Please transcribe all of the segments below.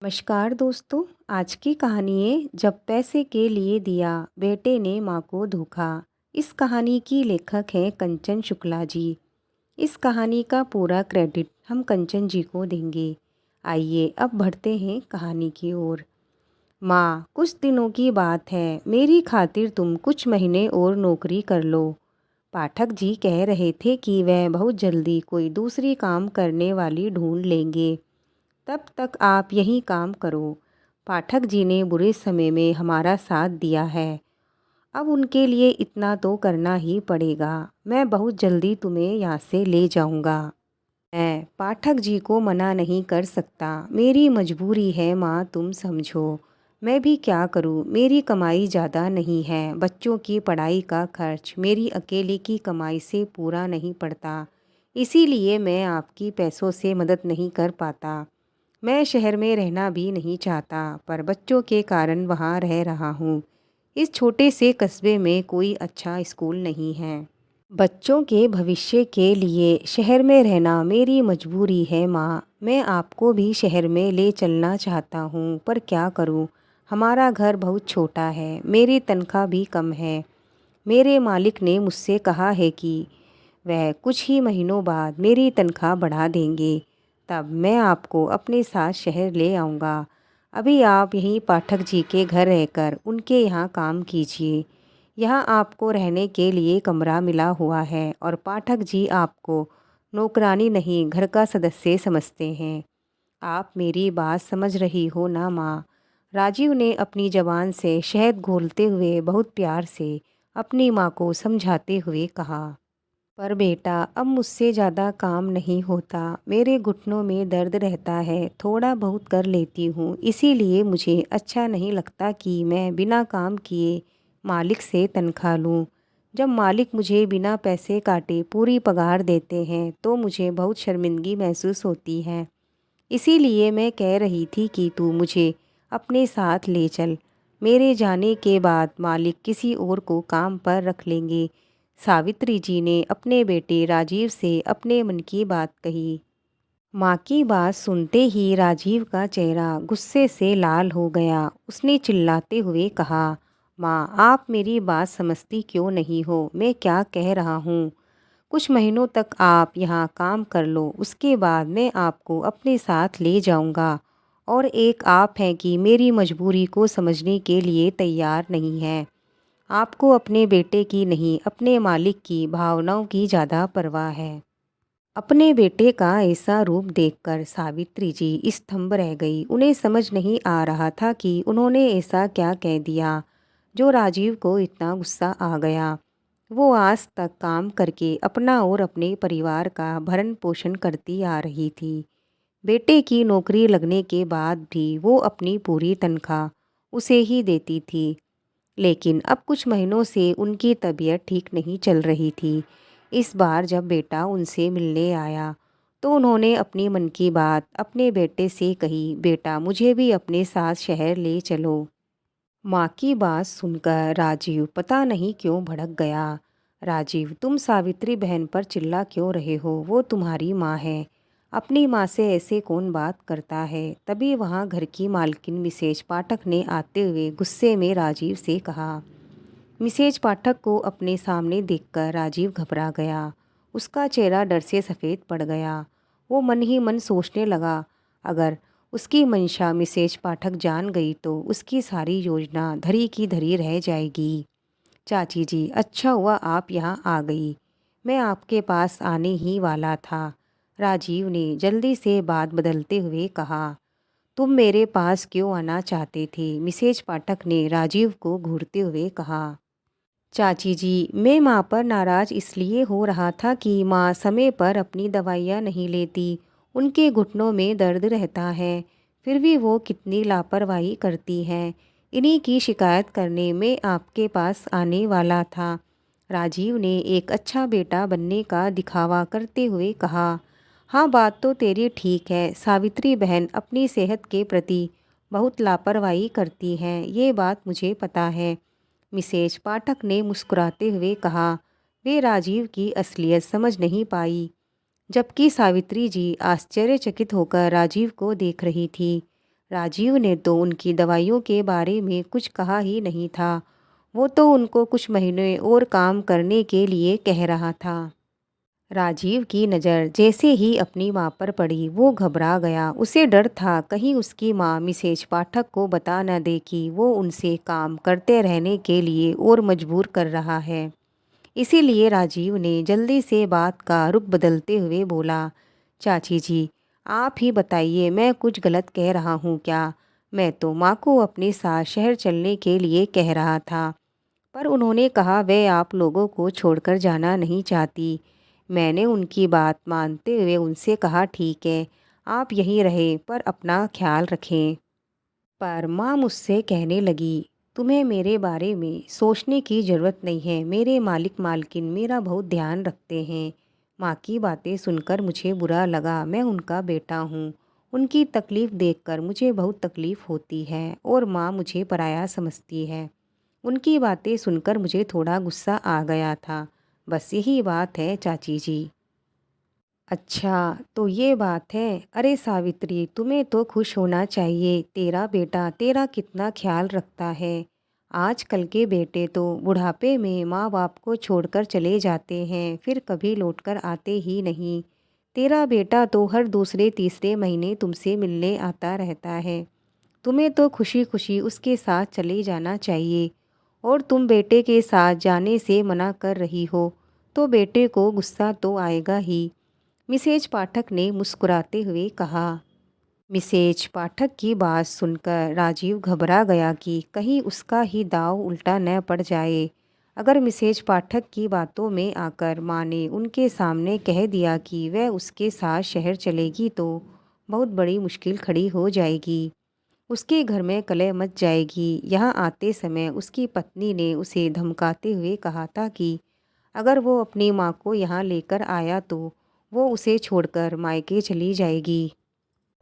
नमस्कार दोस्तों। आज की कहानी है जब पैसे के लिए दिया बेटे ने माँ को धोखा। इस कहानी की लेखक हैं कंचन शुक्ला जी। इस कहानी का पूरा क्रेडिट हम कंचन जी को देंगे। आइए अब बढ़ते हैं कहानी की ओर। माँ, कुछ दिनों की बात है, मेरी खातिर तुम कुछ महीने और नौकरी कर लो। पाठक जी कह रहे थे कि वह बहुत जल्दी कोई दूसरी काम करने वाली ढूंढ लेंगे। तब तक आप यही काम करो। पाठक जी ने बुरे समय में हमारा साथ दिया है, अब उनके लिए इतना तो करना ही पड़ेगा। मैं बहुत जल्दी तुम्हें यहाँ से ले जाऊँगा। मैं पाठक जी को मना नहीं कर सकता, मेरी मजबूरी है माँ, तुम समझो। मैं भी क्या करूँ, मेरी कमाई ज़्यादा नहीं है, बच्चों की पढ़ाई का खर्च मेरी अकेले की कमाई से पूरा नहीं पड़ता। इसीलिए मैं आपकी पैसों से मदद नहीं कर पाता। मैं शहर में रहना भी नहीं चाहता, पर बच्चों के कारण वहाँ रह रहा हूँ। इस छोटे से कस्बे में कोई अच्छा स्कूल नहीं है। बच्चों के भविष्य के लिए शहर में रहना मेरी मजबूरी है माँ। मैं आपको भी शहर में ले चलना चाहता हूँ, पर क्या करूँ। हमारा घर बहुत छोटा है, मेरी तनख्वाह भी कम है। मेरे मालिक ने मुझसे कहा है कि वह कुछ ही महीनों बाद मेरी तनख्वाह बढ़ा देंगे। तब मैं आपको अपने साथ शहर ले आऊँगा। अभी आप यहीं पाठक जी के घर रहकर उनके यहाँ काम कीजिए। यहाँ आपको रहने के लिए कमरा मिला हुआ है और पाठक जी आपको नौकरानी नहीं, घर का सदस्य समझते हैं। आप मेरी बात समझ रही हो ना माँ। राजीव ने अपनी ज़बान से शहद घोलते हुए बहुत प्यार से अपनी माँ को समझाते हुए कहा। पर बेटा, अब मुझसे ज़्यादा काम नहीं होता, मेरे घुटनों में दर्द रहता है, थोड़ा बहुत कर लेती हूँ, इसीलिए मुझे अच्छा नहीं लगता कि मैं बिना काम किए मालिक से तनख्वाह लूँ। जब मालिक मुझे बिना पैसे काटे पूरी पगार देते हैं तो मुझे बहुत शर्मिंदगी महसूस होती है। इसीलिए मैं कह रही थी कि तू मुझे अपने साथ ले चल। मेरे जाने के बाद मालिक किसी और को काम पर रख लेंगे। सावित्री जी ने अपने बेटे राजीव से अपने मन की बात कही। माँ की बात सुनते ही राजीव का चेहरा गुस्से से लाल हो गया। उसने चिल्लाते हुए कहा, माँ, आप मेरी बात समझती क्यों नहीं हो। मैं क्या कह रहा हूँ, कुछ महीनों तक आप यहाँ काम कर लो, उसके बाद मैं आपको अपने साथ ले जाऊँगा। और एक आप हैं कि मेरी मजबूरी को समझने के लिए तैयार नहीं हैं। आपको अपने बेटे की नहीं, अपने मालिक की भावनाओं की ज़्यादा परवाह है। अपने बेटे का ऐसा रूप देखकर सावित्री जी स्तंभ रह गई। उन्हें समझ नहीं आ रहा था कि उन्होंने ऐसा क्या कह दिया जो राजीव को इतना गुस्सा आ गया। वो आज तक काम करके अपना और अपने परिवार का भरण पोषण करती आ रही थी। बेटे की नौकरी लगने के बाद भी वो अपनी पूरी तनख्वाह उसे ही देती थी। लेकिन अब कुछ महीनों से उनकी तबीयत ठीक नहीं चल रही थी। इस बार जब बेटा उनसे मिलने आया तो उन्होंने अपनी मन की बात अपने बेटे से कही। बेटा, मुझे भी अपने साथ शहर ले चलो। माँ की बात सुनकर राजीव पता नहीं क्यों भड़क गया। राजीव, तुम सावित्री बहन पर चिल्ला क्यों रहे हो, वो तुम्हारी माँ है। अपनी माँ से ऐसे कौन बात करता है। तभी वहाँ घर की मालकिन मिसेज पाठक ने आते हुए गुस्से में राजीव से कहा। मिसेज पाठक को अपने सामने देखकर राजीव घबरा गया। उसका चेहरा डर से सफ़ेद पड़ गया। वो मन ही मन सोचने लगा, अगर उसकी मंशा मिसेज पाठक जान गई तो उसकी सारी योजना धरी की धरी रह जाएगी। चाची जी, अच्छा हुआ आप यहाँ आ गई, मैं आपके पास आने ही वाला था। राजीव ने जल्दी से बात बदलते हुए कहा। तुम मेरे पास क्यों आना चाहते थे, मिसेज पाठक ने राजीव को घूरते हुए कहा। चाची जी, मैं माँ पर नाराज़ इसलिए हो रहा था कि माँ समय पर अपनी दवाइयाँ नहीं लेती, उनके घुटनों में दर्द रहता है, फिर भी वो कितनी लापरवाही करती हैं। इन्हीं की शिकायत करने में आपके पास आने वाला था। राजीव ने एक अच्छा बेटा बनने का दिखावा करते हुए कहा। हाँ, बात तो तेरी ठीक है, सावित्री बहन अपनी सेहत के प्रति बहुत लापरवाही करती हैं, ये बात मुझे पता है। मिसेज पाठक ने मुस्कुराते हुए कहा। वे राजीव की असलियत समझ नहीं पाई, जबकि सावित्री जी आश्चर्यचकित होकर राजीव को देख रही थी। राजीव ने तो उनकी दवाइयों के बारे में कुछ कहा ही नहीं था। वो तो उनको कुछ महीने और काम करने के लिए कह रहा था। राजीव की नज़र जैसे ही अपनी माँ पर पड़ी वो घबरा गया। उसे डर था कहीं उसकी माँ मिसेज पाठक को बता न दे कि वो उनसे काम करते रहने के लिए और मजबूर कर रहा है। इसीलिए राजीव ने जल्दी से बात का रुख बदलते हुए बोला, चाची जी, आप ही बताइए, मैं कुछ गलत कह रहा हूँ क्या? मैं तो माँ को अपने साथ शहर चलने के लिए कह रहा था, पर उन्होंने कहा वे आप लोगों को छोड़कर जाना नहीं चाहती। मैंने उनकी बात मानते हुए उनसे कहा ठीक है, आप यहीं रहें पर अपना ख्याल रखें। पर माँ मुझसे कहने लगी, तुम्हें मेरे बारे में सोचने की ज़रूरत नहीं है, मेरे मालिक मालकिन मेरा बहुत ध्यान रखते हैं। माँ की बातें सुनकर मुझे बुरा लगा, मैं उनका बेटा हूँ। उनकी तकलीफ़ देखकर मुझे बहुत तकलीफ़ होती है और माँ मुझे पराया समझती है। उनकी बातें सुनकर मुझे थोड़ा गुस्सा आ गया था। बस यही बात है चाची जी। अच्छा, तो ये बात है। अरे सावित्री, तुम्हें तो खुश होना चाहिए। तेरा बेटा तेरा कितना ख्याल रखता है। आजकल के बेटे तो बुढ़ापे में माँ बाप को छोड़कर चले जाते हैं, फिर कभी लौटकर आते ही नहीं। तेरा बेटा तो हर दूसरे तीसरे महीने तुमसे मिलने आता रहता है। तुम्हें तो खुशी खुशी उसके साथ चले जाना चाहिए, और तुम बेटे के साथ जाने से मना कर रही हो, तो बेटे को गुस्सा तो आएगा ही। मिसेज पाठक ने मुस्कुराते हुए कहा। मिसेज पाठक की बात सुनकर राजीव घबरा गया कि कहीं उसका ही दांव उल्टा न पड़ जाए। अगर मिसेज पाठक की बातों में आकर माँ ने उनके सामने कह दिया कि वह उसके साथ शहर चलेगी तो बहुत बड़ी मुश्किल खड़ी हो जाएगी। उसके घर में कलह मच जाएगी। यहाँ आते समय उसकी पत्नी ने उसे धमकाते हुए कहा था कि अगर वो अपनी माँ को यहाँ लेकर आया तो वो उसे छोड़कर मायके चली जाएगी।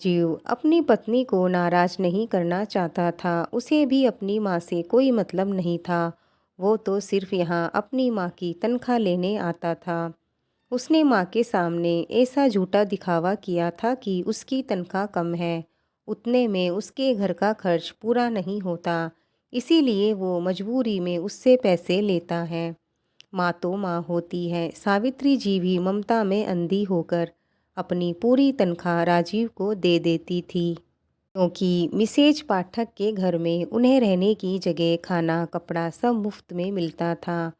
जीव अपनी पत्नी को नाराज नहीं करना चाहता था। उसे भी अपनी माँ से कोई मतलब नहीं था। वो तो सिर्फ यहाँ अपनी माँ की तनख्वाह लेने आता था। उसने माँ के सामने ऐसा झूठा दिखावा किया था कि उसकी तनख्वाह कम है, उतने में उसके घर का खर्च पूरा नहीं होता, इसीलिए वो मजबूरी में उससे पैसे लेता है। माँ तो माँ होती है। सावित्री जी भी ममता में अंधी होकर अपनी पूरी तनख्वाह राजीव को दे देती थी, क्योंकि मिसेज पाठक के घर में उन्हें रहने की जगह, खाना, कपड़ा सब मुफ्त में मिलता था।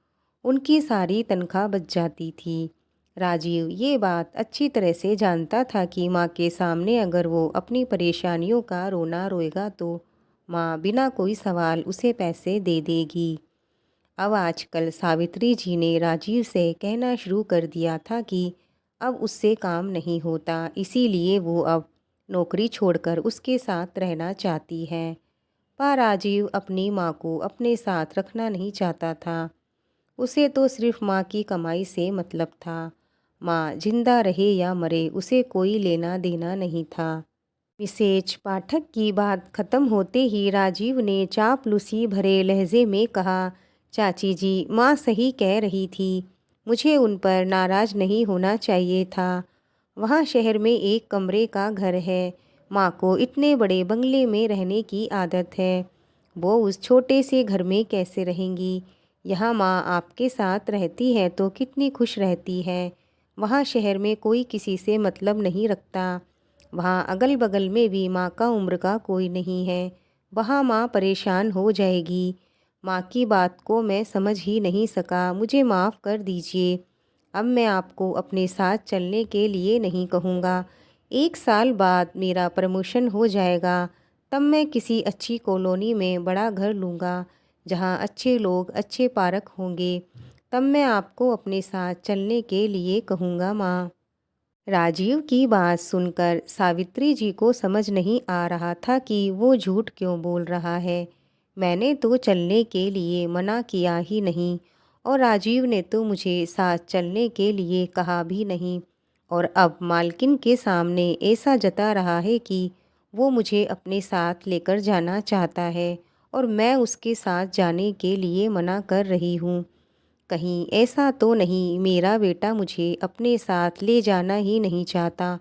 उनकी सारी तनख्वाह बच जाती थी। राजीव ये बात अच्छी तरह से जानता था कि माँ के सामने अगर वो अपनी परेशानियों का रोना रोएगा तो माँ बिना कोई सवाल उसे पैसे दे देगी। अब आजकल सावित्री जी ने राजीव से कहना शुरू कर दिया था कि अब उससे काम नहीं होता, इसीलिए वो अब नौकरी छोड़कर उसके साथ रहना चाहती है। पर राजीव अपनी माँ को अपने साथ रखना नहीं चाहता था। उसे तो सिर्फ माँ की कमाई से मतलब था। माँ जिंदा रहे या मरे उसे कोई लेना देना नहीं था। मिसेज पाठक की बात खत्म होते ही राजीव ने चापलूसी भरे लहजे में कहा, चाची जी, माँ सही कह रही थी। मुझे उन पर नाराज नहीं होना चाहिए था। वहाँ शहर में एक कमरे का घर है। माँ को इतने बड़े बंगले में रहने की आदत है। वो उस छोटे से घर में कैसे रहेंगी? यहाँ माँ आपके साथ रहती है तो कितनी खुश रहती है। वहाँ शहर में कोई किसी से मतलब नहीं रखता। वहाँ अगल बगल में भी माँ का उम्र का कोई नहीं है। वहाँ माँ परेशान हो जाएगी। माँ की बात को मैं समझ ही नहीं सका, मुझे माफ़ कर दीजिए। अब मैं आपको अपने साथ चलने के लिए नहीं कहूँगा। 1 साल बाद मेरा प्रमोशन हो जाएगा, तब मैं किसी अच्छी कॉलोनी में बड़ा घर लूँगा, जहाँ अच्छे लोग, अच्छे पार्क होंगे। तब मैं आपको अपने साथ चलने के लिए कहूँगा माँ। राजीव की बात सुनकर सावित्री जी को समझ नहीं आ रहा था कि वो झूठ क्यों बोल रहा है। मैंने तो चलने के लिए मना किया ही नहीं, और राजीव ने तो मुझे साथ चलने के लिए कहा भी नहीं, और अब मालकिन के सामने ऐसा जता रहा है कि वो मुझे अपने साथ लेकर जाना चाहता है और मैं उसके साथ जाने के लिए मना कर रही हूँ। कहीं ऐसा तो नहीं मेरा बेटा मुझे अपने साथ ले जाना ही नहीं चाहता,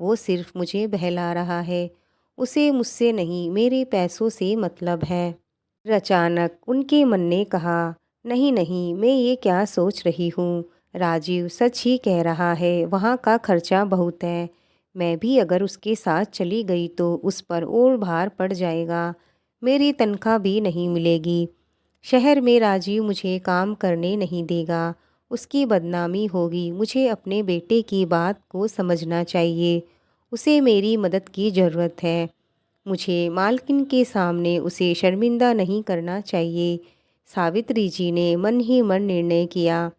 वो सिर्फ मुझे बहला रहा है। उसे मुझसे नहीं मेरे पैसों से मतलब है। अचानक उनके मन ने कहा, नहीं नहीं, मैं ये क्या सोच रही हूँ। राजीव सच ही कह रहा है, वहाँ का खर्चा बहुत है। मैं भी अगर उसके साथ चली गई तो उस पर और भार पड़ जाएगा। मेरी तनख्वाह भी नहीं मिलेगी। शहर में राजीव मुझे काम करने नहीं देगा। उसकी बदनामी होगी। मुझे अपने बेटे की बात को समझना चाहिए। उसे मेरी मदद की ज़रूरत है। मुझे मालकिन के सामने उसे शर्मिंदा नहीं करना चाहिए। सावित्री जी ने मन ही मन निर्णय किया।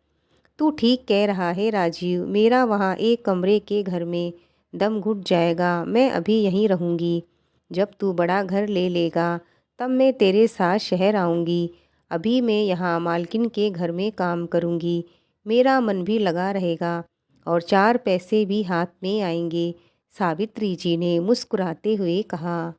तू ठीक कह रहा है राजीव, मेरा वहाँ एक कमरे के घर में दम घुट जाएगा। मैं अभी यहीं रहूँगी। जब तू बड़ा घर ले लेगा तब मैं तेरे साथ शहर आऊँगी। अभी मैं यहाँ मालकिन के घर में काम करूँगी। मेरा मन भी लगा रहेगा और चार पैसे भी हाथ में आएंगे। सावित्री जी ने मुस्कुराते हुए कहा।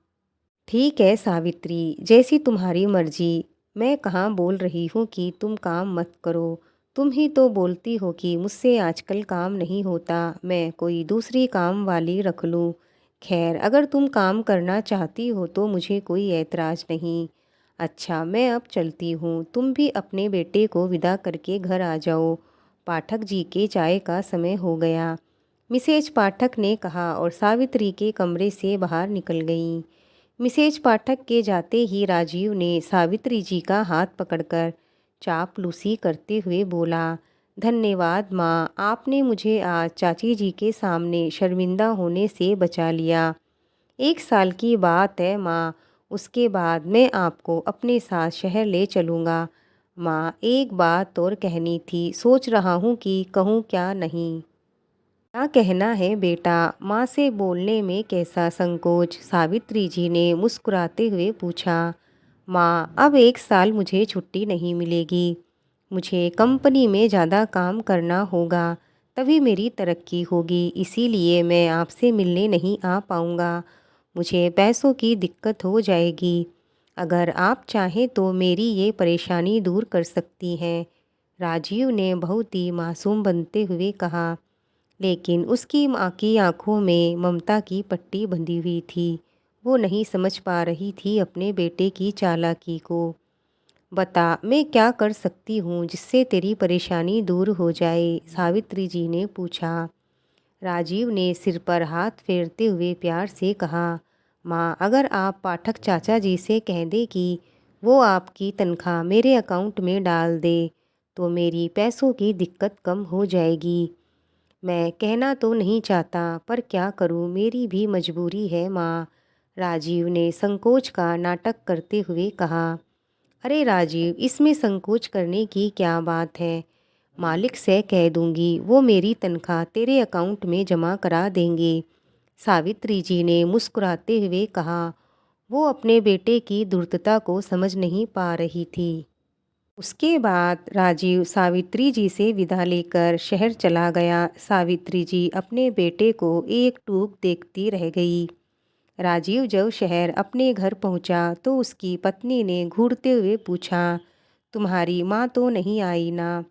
ठीक है सावित्री, जैसी तुम्हारी मर्जी। मैं कहाँ बोल रही हूँ कि तुम काम मत करो। तुम ही तो बोलती हो कि मुझसे आजकल काम नहीं होता, मैं कोई दूसरी काम वाली रख लूँ। खैर, अगर तुम काम करना चाहती हो तो मुझे कोई ऐतराज़ नहीं। अच्छा, मैं अब चलती हूँ। तुम भी अपने बेटे को विदा करके घर आ जाओ। पाठक जी के चाय का समय हो गया। मिसेज पाठक ने कहा और सावित्री के कमरे से बाहर निकल गईं। मिसेज पाठक के जाते ही राजीव ने सावित्री जी का हाथ पकड़कर चापलूसी करते हुए बोला, धन्यवाद माँ, आपने मुझे आज चाची जी के सामने शर्मिंदा होने से बचा लिया। 1 साल की बात है माँ, उसके बाद मैं आपको अपने साथ शहर ले चलूँगा। माँ, एक बात और कहनी थी, सोच रहा हूँ कि कहूँ क्या नहीं। क्या कहना है बेटा? माँ से बोलने में कैसा संकोच, सावित्री जी ने मुस्कुराते हुए पूछा। माँ, अब 1 साल मुझे छुट्टी नहीं मिलेगी। मुझे कंपनी में ज़्यादा काम करना होगा, तभी मेरी तरक्की होगी। इसीलिए मैं आपसे मिलने नहीं आ पाऊँगा। मुझे पैसों की दिक्कत हो जाएगी। अगर आप चाहें तो मेरी ये परेशानी दूर कर सकती हैं। राजीव ने बहुत ही मासूम बनते हुए कहा। लेकिन उसकी माँ की आंखों में ममता की पट्टी बंधी हुई थी। वो नहीं समझ पा रही थी अपने बेटे की चालाकी को। बता, मैं क्या कर सकती हूँ जिससे तेरी परेशानी दूर हो जाए? सावित्री जी ने पूछा। राजीव ने सिर पर हाथ फेरते हुए प्यार से कहा, माँ, अगर आप पाठक चाचा जी से कह दे कि वो आपकी तनख्वाह मेरे अकाउंट में डाल दे तो मेरी पैसों की दिक्कत कम हो जाएगी। मैं कहना तो नहीं चाहता पर क्या करूं, मेरी भी मजबूरी है माँ। राजीव ने संकोच का नाटक करते हुए कहा। अरे राजीव, इसमें संकोच करने की क्या बात है? मालिक से कह दूंगी, वो मेरी तनख्वाह तेरे अकाउंट में जमा करा देंगे। सावित्री जी ने मुस्कुराते हुए कहा। वो अपने बेटे की धूर्तता को समझ नहीं पा रही थी। उसके बाद राजीव सावित्री जी से विदा लेकर शहर चला गया। सावित्री जी अपने बेटे को एक टूक देखती रह गई। राजीव जब शहर अपने घर पहुंचा तो उसकी पत्नी ने घूरते हुए पूछा, तुम्हारी माँ तो नहीं आई ना?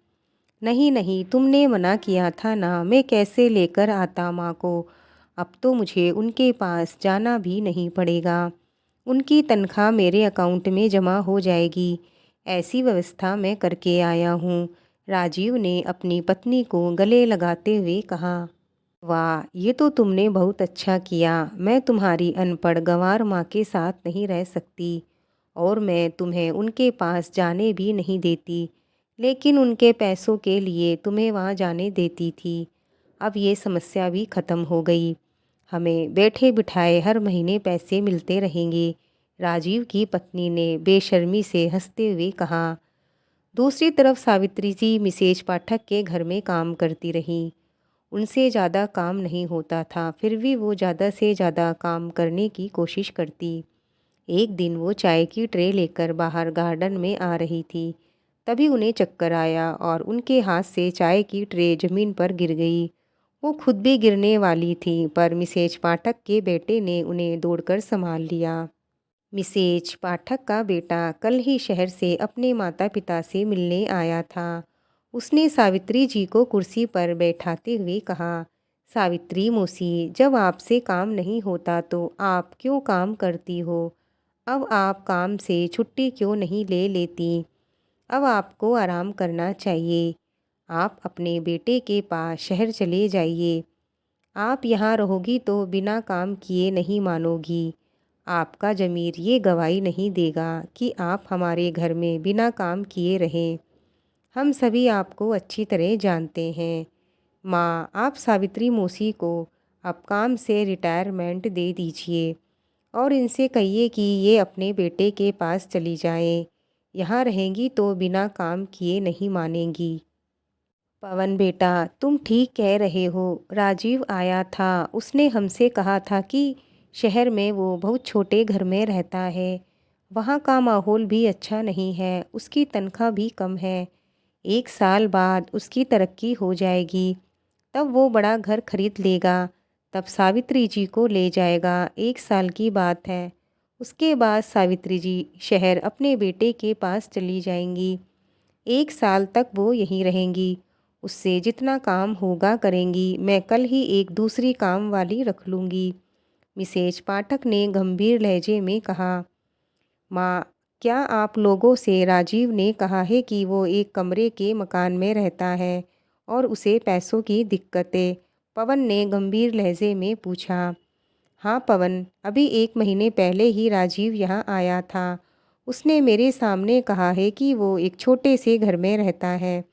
नहीं नहीं, तुमने मना किया था ना, मैं कैसे लेकर आता माँ को। अब तो मुझे उनके पास जाना भी नहीं पड़ेगा। उनकी तनख्वाह मेरे अकाउंट में जमा हो जाएगी। ऐसी व्यवस्था मैं करके आया हूँ। राजीव ने अपनी पत्नी को गले लगाते हुए कहा। वाह, ये तो तुमने बहुत अच्छा किया। मैं तुम्हारी अनपढ़ गंवार माँ के साथ नहीं रह सकती और मैं तुम्हें उनके पास जाने भी नहीं देती, लेकिन उनके पैसों के लिए तुम्हें वहाँ जाने देती थी। अब ये समस्या भी ख़त्म हो गई। हमें बैठे बिठाए हर महीने पैसे मिलते रहेंगे। राजीव की पत्नी ने बेशर्मी से हंसते हुए कहा। दूसरी तरफ सावित्री जी मिसेज पाठक के घर में काम करती रहीं। उनसे ज़्यादा काम नहीं होता था, फिर भी वो ज़्यादा से ज़्यादा काम करने की कोशिश करती। एक दिन वो चाय की ट्रे लेकर बाहर गार्डन में आ रही थी। तभी उन्हें चक्कर आया और उनके हाथ से चाय की ट्रे ज़मीन पर गिर गई। वो खुद भी गिरने वाली थी पर मिसेज पाठक के बेटे ने उन्हें दौड़कर संभाल लिया। मिसेज पाठक का बेटा कल ही शहर से अपने माता पिता से मिलने आया था। उसने सावित्री जी को कुर्सी पर बैठाते हुए कहा, सावित्री मौसी, जब आपसे काम नहीं होता तो आप क्यों काम करती हो? अब आप काम से छुट्टी क्यों नहीं ले लेती? अब आपको आराम करना चाहिए। आप अपने बेटे के पास शहर चले जाइए। आप यहाँ रहोगी तो बिना काम किए नहीं मानोगी। आपका ज़मीर ये गवाही नहीं देगा कि आप हमारे घर में बिना काम किए रहें। हम सभी आपको अच्छी तरह जानते हैं। माँ, आप सावित्री मौसी को अब काम से रिटायरमेंट दे दीजिए और इनसे कहिए कि ये अपने बेटे के पास चली जाएं। यहाँ रहेंगी तो बिना काम किए नहीं मानेंगी। पवन बेटा, तुम ठीक कह रहे हो। राजीव आया था, उसने हमसे कहा था कि शहर में वो बहुत छोटे घर में रहता है। वहाँ का माहौल भी अच्छा नहीं है, उसकी तनख्वाह भी कम है। 1 साल बाद उसकी तरक्की हो जाएगी, तब वो बड़ा घर खरीद लेगा। तब सावित्री जी को ले जाएगा। 1 साल की बात है। उसके बाद सावित्री जी शहर अपने बेटे के पास चली जाएंगी। 1 साल तक वो यहीं रहेंगी। उससे जितना काम होगा करेंगी। मैं कल ही एक दूसरी काम वाली रख लूँगी। मिसेज पाठक ने गंभीर लहजे में कहा। माँ, क्या आप लोगों से राजीव ने कहा है कि वो एक कमरे के मकान में रहता है और उसे पैसों की दिक्कत है? पवन ने गंभीर लहजे में पूछा। हाँ पवन, अभी 1 महीने पहले ही राजीव यहाँ आया था। उसने मेरे सामने कहा है कि वो एक छोटे से घर में रहता है।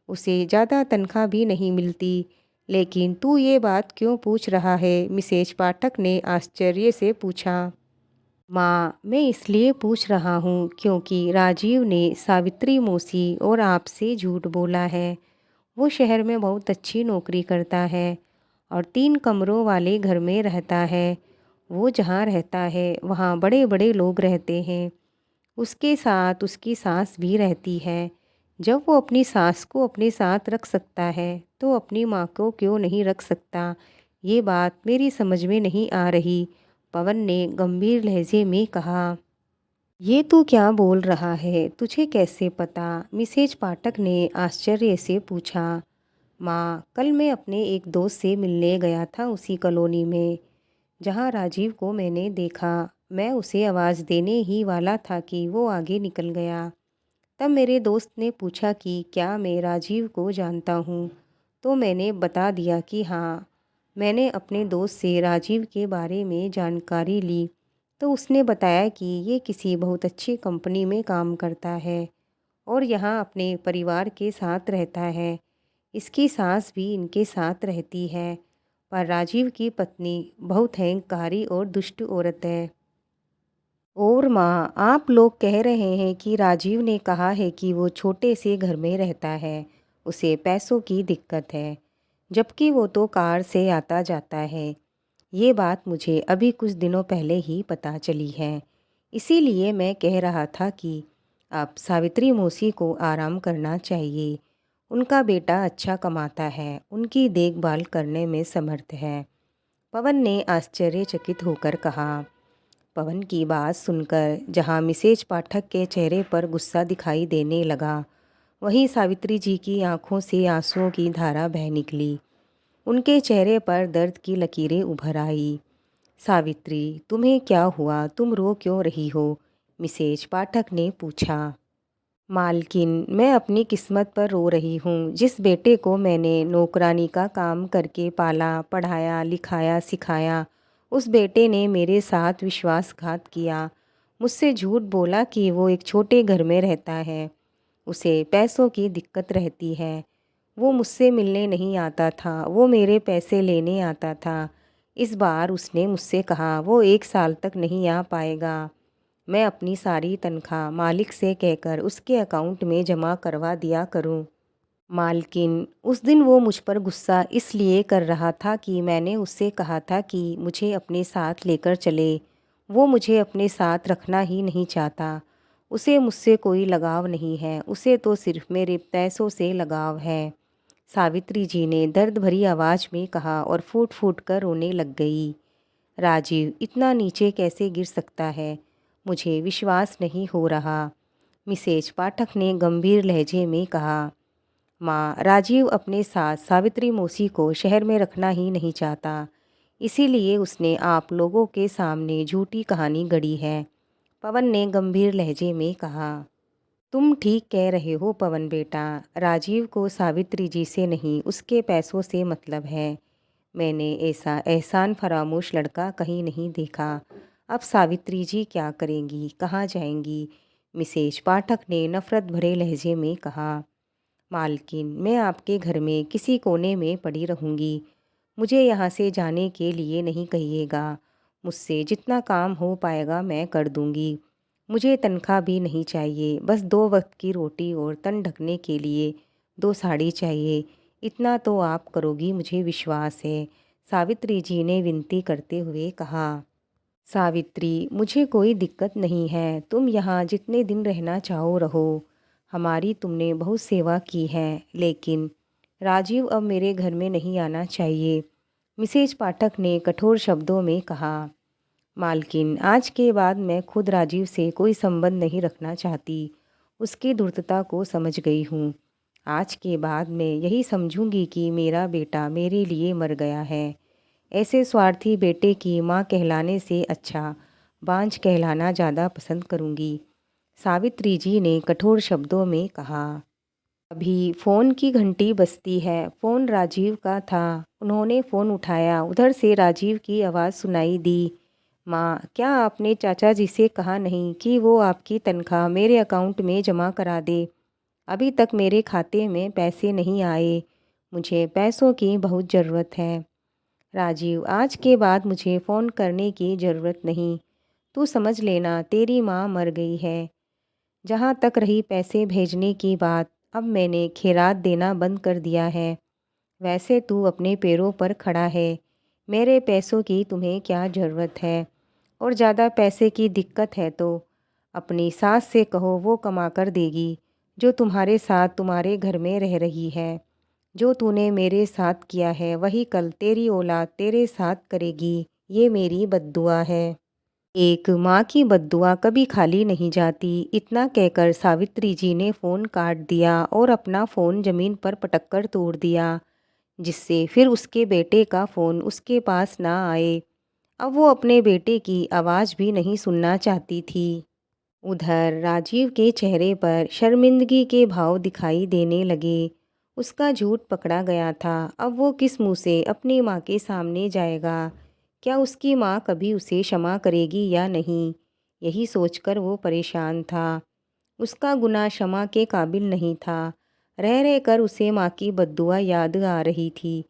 उसे ज़्यादा तनख्वाह भी नहीं मिलती। लेकिन तू ये बात क्यों पूछ रहा है? मिसेज पाठक ने आश्चर्य से पूछा। माँ, मैं इसलिए पूछ रहा हूँ क्योंकि राजीव ने सावित्री मौसी और आपसे झूठ बोला है। वो शहर में बहुत अच्छी नौकरी करता है और 3 कमरों वाले घर में रहता है। वो जहाँ रहता है वहाँ बड़े बड़े लोग रहते हैं। उसके साथ उसकी सास भी रहती है। जब वो अपनी सास को अपने साथ रख सकता है तो अपनी माँ को क्यों नहीं रख सकता? ये बात मेरी समझ में नहीं आ रही। पवन ने गंभीर लहजे में कहा। ये तू क्या बोल रहा है? तुझे कैसे पता? मिसेज पाठक ने आश्चर्य से पूछा। माँ, कल मैं अपने एक दोस्त से मिलने गया था उसी कॉलोनी में जहाँ राजीव को मैंने देखा। मैं उसे आवाज़ देने ही वाला था कि वो आगे निकल गया। तब मेरे दोस्त ने पूछा कि क्या मैं राजीव को जानता हूँ, तो मैंने बता दिया कि हाँ। मैंने अपने दोस्त से राजीव के बारे में जानकारी ली तो उसने बताया कि ये किसी बहुत अच्छी कंपनी में काम करता है और यहाँ अपने परिवार के साथ रहता है। इसकी सास भी इनके साथ रहती है, पर राजीव की पत्नी बहुत अहंकारी और दुष्ट औरत है। और माँ, आप लोग कह रहे हैं कि राजीव ने कहा है कि वो छोटे से घर में रहता है, उसे पैसों की दिक्कत है, जबकि वो तो कार से आता जाता है। ये बात मुझे अभी कुछ दिनों पहले ही पता चली है। इसीलिए मैं कह रहा था कि अब सावित्री मौसी को आराम करना चाहिए। उनका बेटा अच्छा कमाता है, उनकी देखभाल करने में समर्थ है। पवन ने आश्चर्यचकित होकर कहा। पवन की बात सुनकर जहाँ मिसेज पाठक के चेहरे पर गुस्सा दिखाई देने लगा, वहीं सावित्री जी की आंखों से आंसुओं की धारा बह निकली। उनके चेहरे पर दर्द की लकीरें उभर आई। सावित्री, तुम्हें क्या हुआ? तुम रो क्यों रही हो? मिसेज पाठक ने पूछा। मालकिन, मैं अपनी किस्मत पर रो रही हूँ। जिस बेटे को मैंने नौकरानी का काम करके पाला, पढ़ाया, लिखाया, सिखाया, उस बेटे ने मेरे साथ विश्वासघात किया। मुझसे झूठ बोला कि वो एक छोटे घर में रहता है, उसे पैसों की दिक्कत रहती है। वो मुझसे मिलने नहीं आता था, वो मेरे पैसे लेने आता था। इस बार उसने मुझसे कहा वो 1 साल तक नहीं आ पाएगा। मैं अपनी सारी तनख्वाह मालिक से कहकर उसके अकाउंट में जमा करवा दिया करूं। मालकिन, उस दिन वो मुझ पर गुस्सा इसलिए कर रहा था कि मैंने उससे कहा था कि मुझे अपने साथ लेकर चले। वो मुझे अपने साथ रखना ही नहीं चाहता। उसे मुझसे कोई लगाव नहीं है, उसे तो सिर्फ मेरे पैसों से लगाव है। सावित्री जी ने दर्द भरी आवाज़ में कहा और फूट फूट कर रोने लग गई। राजीव इतना नीचे कैसे गिर सकता है? मुझे विश्वास नहीं हो रहा। मिसेज पाठक ने गंभीर लहजे में कहा। माँ, राजीव अपने साथ सावित्री मौसी को शहर में रखना ही नहीं चाहता, इसीलिए उसने आप लोगों के सामने झूठी कहानी गढ़ी है। पवन ने गंभीर लहजे में कहा। तुम ठीक कह रहे हो पवन बेटा, राजीव को सावित्री जी से नहीं उसके पैसों से मतलब है। मैंने ऐसा एहसान फरामोश लड़का कहीं नहीं देखा। अब सावित्री जी क्या करेंगी, कहाँ जाएंगी? मिसेज पाठक ने नफरत भरे लहजे में कहा। मालकिन, मैं आपके घर में किसी कोने में पड़ी रहूँगी। मुझे यहाँ से जाने के लिए नहीं कहिएगा। मुझसे जितना काम हो पाएगा मैं कर दूँगी। मुझे तनख्वाह भी नहीं चाहिए, बस 2 वक्त की रोटी और तन ढकने के लिए 2 साड़ी चाहिए। इतना तो आप करोगी, मुझे विश्वास है, सावित्री जी ने विनती करते हुए कहा। सावित्री, मुझे कोई दिक्कत नहीं है, तुम यहाँ जितने दिन रहना चाहो रहो। हमारी तुमने बहुत सेवा की है, लेकिन राजीव अब मेरे घर में नहीं आना चाहिए, मिसेज पाठक ने कठोर शब्दों में कहा। मालकिन, आज के बाद मैं खुद राजीव से कोई संबंध नहीं रखना चाहती। उसकी धूर्तता को समझ गई हूँ। आज के बाद मैं यही समझूंगी कि मेरा बेटा मेरे लिए मर गया है। ऐसे स्वार्थी बेटे की माँ कहलाने से अच्छा बांझ कहलाना ज़्यादा पसंद करूँगी, सावित्री जी ने कठोर शब्दों में कहा। अभी फ़ोन की घंटी बजती है। फ़ोन राजीव का था। उन्होंने फ़ोन उठाया। उधर से राजीव की आवाज़ सुनाई दी। माँ, क्या आपने चाचा जी से कहा नहीं कि वो आपकी तनख्वाह मेरे अकाउंट में जमा करा दे? अभी तक मेरे खाते में पैसे नहीं आए। मुझे पैसों की बहुत ज़रूरत है। राजीव, आज के बाद मुझे फ़ोन करने की ज़रूरत नहीं। तू समझ लेना, तेरी माँ मर गई है। जहाँ तक रही पैसे भेजने की बात, अब मैंने खैरात देना बंद कर दिया है। वैसे तू अपने पैरों पर खड़ा है। मेरे पैसों की तुम्हें क्या ज़रूरत है? और ज़्यादा पैसे की दिक्कत है तो अपनी सास से कहो, वो कमा कर देगी। जो तुम्हारे साथ तुम्हारे घर में रह रही है, जो तूने मेरे साथ किया है वही कल तेरी औलाद तेरे साथ करेगी। ये मेरी बद्दुआ है। एक माँ की बद्दुआ कभी खाली नहीं जाती। इतना कहकर सावित्री जी ने फ़ोन काट दिया और अपना फ़ोन ज़मीन पर पटक कर तोड़ दिया, जिससे फिर उसके बेटे का फ़ोन उसके पास ना आए। अब वो अपने बेटे की आवाज़ भी नहीं सुनना चाहती थी। उधर राजीव के चेहरे पर शर्मिंदगी के भाव दिखाई देने लगे। उसका झूठ पकड़ा गया था। अब वो किस मुंह से अपनी माँ के सामने जाएगा? क्या उसकी माँ कभी उसे क्षमा करेगी या नहीं? यही सोचकर वो परेशान था। उसका गुनाह क्षमा के काबिल नहीं था। रह रह कर उसे माँ की बद्दुआ याद आ रही थी।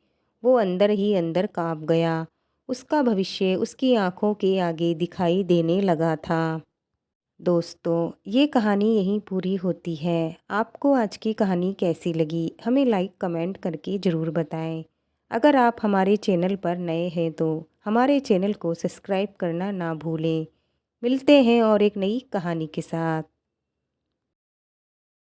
वो अंदर ही अंदर काँप गया। उसका भविष्य उसकी आंखों के आगे दिखाई देने लगा था। दोस्तों, ये कहानी यहीं पूरी होती है। आपको आज की कहानी कैसी लगी, हमें लाइक कमेंट करके ज़रूर बताएं। अगर आप हमारे चैनल पर नए हैं तो हमारे चैनल को सब्सक्राइब करना ना भूलें। मिलते हैं और एक नई कहानी के साथ।